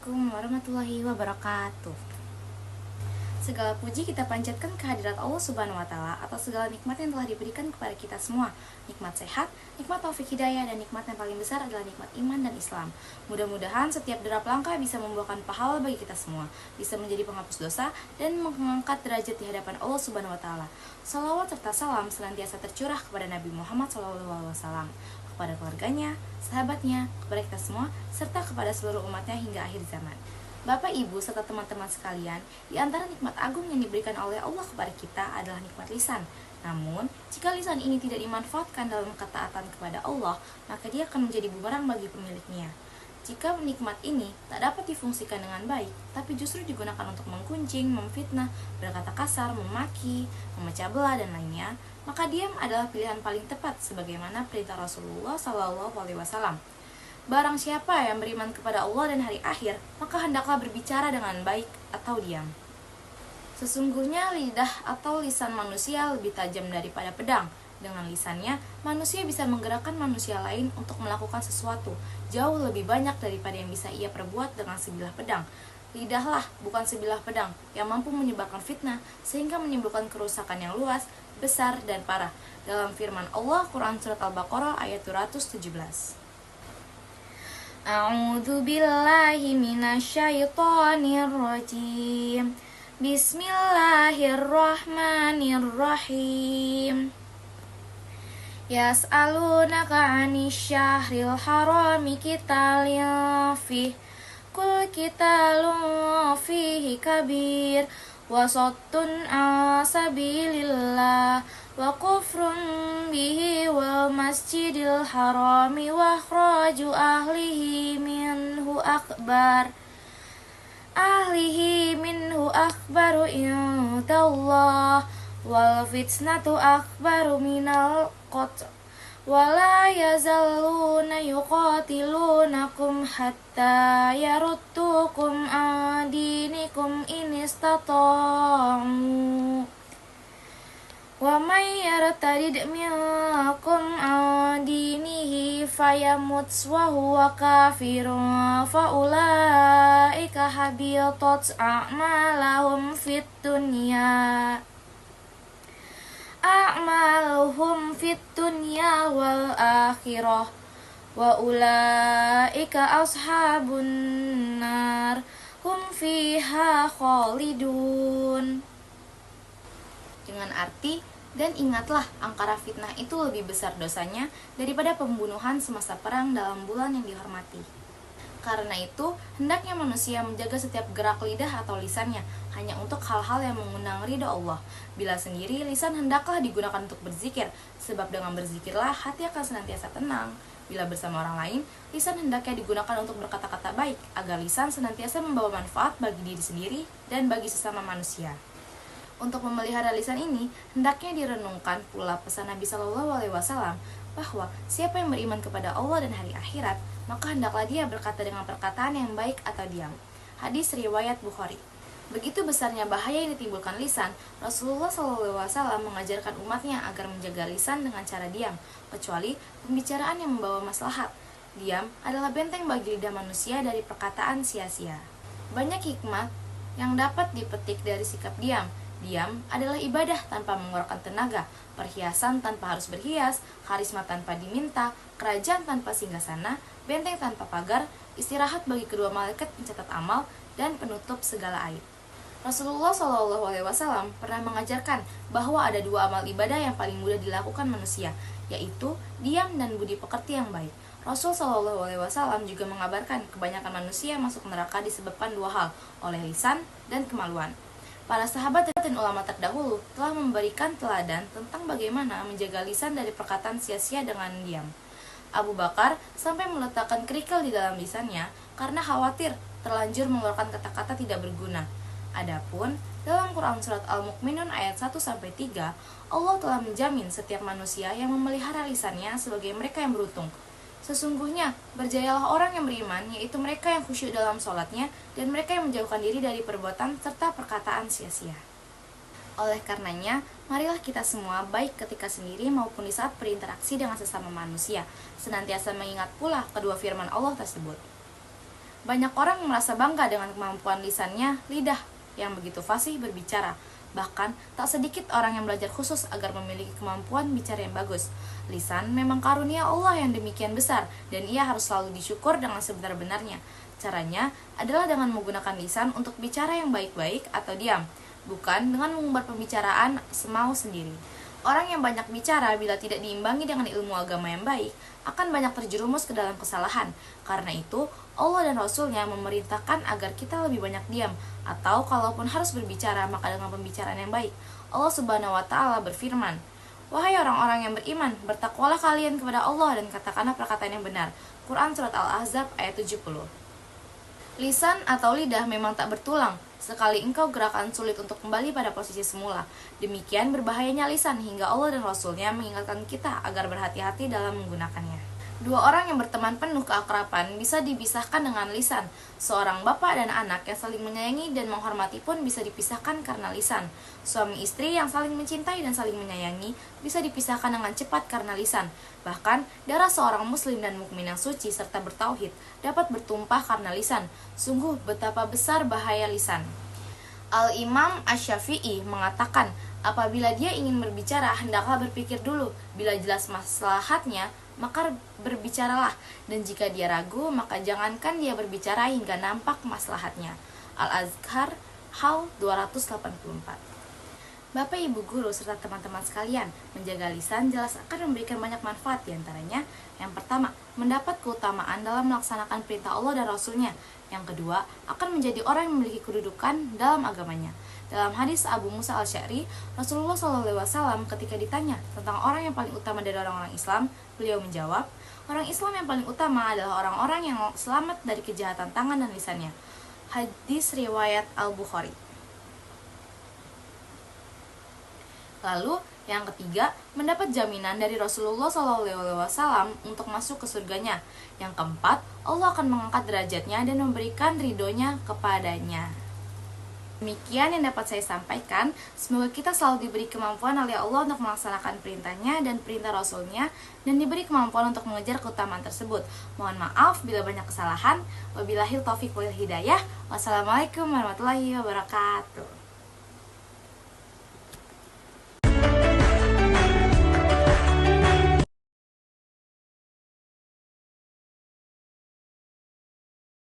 Assalamualaikum warahmatullahi wabarakatuh. Segala puji kita panjatkan kehadirat Allah Subhanahu wa Ta'ala atas segala nikmat yang telah diberikan kepada kita semua. Nikmat sehat, nikmat taufik hidayah, dan nikmat yang paling besar adalah nikmat iman dan Islam. Mudah-mudahan setiap derap langkah bisa membuahkan pahala bagi kita semua, bisa menjadi penghapus dosa dan mengangkat derajat di hadapan Allah Subhanahu wa Ta'ala. Salawat serta salam senantiasa tercurah kepada Nabi Muhammad SAW, kepada keluarganya, sahabatnya, kepada kita semua, serta kepada seluruh umatnya hingga akhir zaman. Bapak, Ibu, serta teman-teman sekalian, di antara nikmat agung yang diberikan oleh Allah kepada kita adalah nikmat lisan. Namun, jika lisan ini tidak dimanfaatkan dalam ketaatan kepada Allah, maka dia akan menjadi bumerang bagi pemiliknya. Jika nikmat ini tak dapat difungsikan dengan baik, tapi justru digunakan untuk menggunjing, memfitnah, berkata kasar, memaki, memecah belah, dan lainnya, maka diam adalah pilihan paling tepat sebagaimana perintah Rasulullah SAW. Barang siapa yang beriman kepada Allah dan hari akhir, maka hendaklah berbicara dengan baik atau diam. Sesungguhnya lidah atau lisan manusia lebih tajam daripada pedang. Dengan lisannya, manusia bisa menggerakkan manusia lain untuk melakukan sesuatu jauh lebih banyak daripada yang bisa ia perbuat dengan sebilah pedang. Lidahlah, bukan sebilah pedang, yang mampu menyebarkan fitnah sehingga menimbulkan kerusakan yang luas, besar, dan parah. Dalam firman Allah, Quran Surat Al-Baqarah ayat 217. A'udzu billahi minasyaitonir rajim. Bismillahirrahmanirrahim. Yas'alunaka 'anil syahril harami qitalin fih. Qul qitalun fihi kabir wa saddun 'an sabilillah wa kufrun bihi wal masjidil harami wa ikhraju ahlihi minhu akbaru indallah wal fitnatu akbaru minal qatl wala yazaluna yuqatilunakum hatta yaruddukum an dinikum in istata'u wa may yartadid minkum an dinihi fayamut wa huwa kafirun fa ulaika habitat a'maluhum fit dunya wal akhirah wa ulaika ashabun nar hum fiha khalidun. Dengan arti, dan ingatlah, angkara fitnah itu lebih besar dosanya daripada pembunuhan semasa perang dalam bulan yang dihormati. Karena itu, hendaknya manusia menjaga setiap gerak lidah atau lisannya hanya untuk hal-hal yang mengundang ridha Allah. Bila sendiri, lisan hendaklah digunakan untuk berzikir, sebab dengan berzikirlah hati akan senantiasa tenang. Bila bersama orang lain, lisan hendaknya digunakan untuk berkata-kata baik, agar lisan senantiasa membawa manfaat bagi diri sendiri dan bagi sesama manusia. Untuk memelihara lisan ini, hendaknya direnungkan pula pesan Nabi SAW bahwa siapa yang beriman kepada Allah dan hari akhirat, maka hendaklah dia berkata dengan perkataan yang baik atau diam. Hadis riwayat Bukhari. Begitu besarnya bahaya yang ditimbulkan lisan, Rasulullah SAW mengajarkan umatnya agar menjaga lisan dengan cara diam, kecuali pembicaraan yang membawa maslahat. Diam adalah benteng bagi lidah manusia dari perkataan sia-sia. Banyak hikmah yang dapat dipetik dari sikap diam. Diam adalah ibadah tanpa mengeluarkan tenaga, perhiasan tanpa harus berhias, karisma tanpa diminta, kerajaan tanpa singgasana, benteng tanpa pagar, istirahat bagi kedua malaikat pencatat amal, dan penutup segala aib. Rasulullah SAW pernah mengajarkan bahwa ada dua amal ibadah yang paling mudah dilakukan manusia, yaitu diam dan budi pekerti yang baik. Rasul SAW juga mengabarkan kebanyakan manusia masuk neraka disebabkan dua hal, oleh lisan dan kemaluan. Para sahabat dan ulama terdahulu telah memberikan teladan tentang bagaimana menjaga lisan dari perkataan sia-sia dengan diam. Abu Bakar sampai meletakkan kerikil di dalam lisannya karena khawatir terlanjur mengeluarkan kata-kata tidak berguna. Adapun dalam Quran Surat Al-Mu'minun ayat 1-3, Allah telah menjamin setiap manusia yang memelihara lisannya sebagai mereka yang beruntung. Sesungguhnya, berjayalah orang yang beriman, yaitu mereka yang khusyuk dalam sholatnya, dan mereka yang menjauhkan diri dari perbuatan serta perkataan sia-sia. Oleh karenanya, marilah kita semua, baik ketika sendiri maupun di saat berinteraksi dengan sesama manusia, senantiasa mengingat pula kedua firman Allah tersebut. Banyak orang merasa bangga dengan kemampuan lisannya, lidah yang begitu fasih berbicara. Bahkan, tak sedikit orang yang belajar khusus agar memiliki kemampuan bicara yang bagus. Lisan memang karunia Allah yang demikian besar, dan ia harus selalu disyukur dengan sebenar-benarnya. Caranya adalah dengan menggunakan lisan untuk bicara yang baik-baik atau diam, bukan dengan mengumbar pembicaraan semau sendiri. Orang yang banyak bicara bila tidak diimbangi dengan ilmu agama yang baik, akan banyak terjerumus ke dalam kesalahan. Karena itu, Allah dan Rasul-Nya memerintahkan agar kita lebih banyak diam, atau kalaupun harus berbicara, maka dengan pembicaraan yang baik. Allah Subhanahu wa Ta'ala berfirman, "Wahai orang-orang yang beriman, bertakwalah kalian kepada Allah dan katakanlah perkataan yang benar." Quran Surat Al-Ahzab ayat 70. Lisan atau lidah memang tak bertulang. Sekali engkau gerakan sulit untuk kembali pada posisi semula. Demikian berbahayanya lisan hingga Allah dan Rasul-Nya mengingatkan kita agar berhati-hati dalam menggunakannya. Dua orang yang berteman penuh keakraban bisa dipisahkan dengan lisan. Seorang bapak dan anak yang saling menyayangi dan menghormati pun bisa dipisahkan karena lisan. Suami istri yang saling mencintai dan saling menyayangi bisa dipisahkan dengan cepat karena lisan. Bahkan, darah seorang muslim dan mukmin yang suci serta bertauhid dapat bertumpah karena lisan. Sungguh betapa besar bahaya lisan. Al-Imam Asy-Syafi'i mengatakan, apabila dia ingin berbicara, hendaklah berpikir dulu. Bila jelas maslahatnya, maka berbicaralah. Dan jika dia ragu, maka jangankan dia berbicara hingga nampak maslahatnya. Al-Azhar, Hal 284. Bapak, Ibu guru, serta teman-teman sekalian, menjaga lisan jelas akan memberikan banyak manfaat diantaranya. Yang pertama, mendapat keutamaan dalam melaksanakan perintah Allah dan Rasul-Nya. Yang kedua, akan menjadi orang yang memiliki kedudukan dalam agamanya. Dalam hadis Abu Musa Al-Sy'ari, Rasulullah SAW ketika ditanya tentang orang yang paling utama dari orang-orang Islam, beliau menjawab, orang Islam yang paling utama adalah orang-orang yang selamat dari kejahatan tangan dan lisannya. Hadis riwayat Al-Bukhari. Lalu, yang ketiga, mendapat jaminan dari Rasulullah SAW untuk masuk ke surganya. Yang keempat, Allah akan mengangkat derajatnya dan memberikan ridhonya kepadanya. Demikian yang dapat saya sampaikan. Semoga kita selalu diberi kemampuan oleh Allah untuk melaksanakan perintahnya dan perintah Rasul-Nya, dan diberi kemampuan untuk mengejar keutamaan tersebut. Mohon maaf bila banyak kesalahan. Wabillahi taufiq wal hidayah. Wassalamualaikum warahmatullahi wabarakatuh.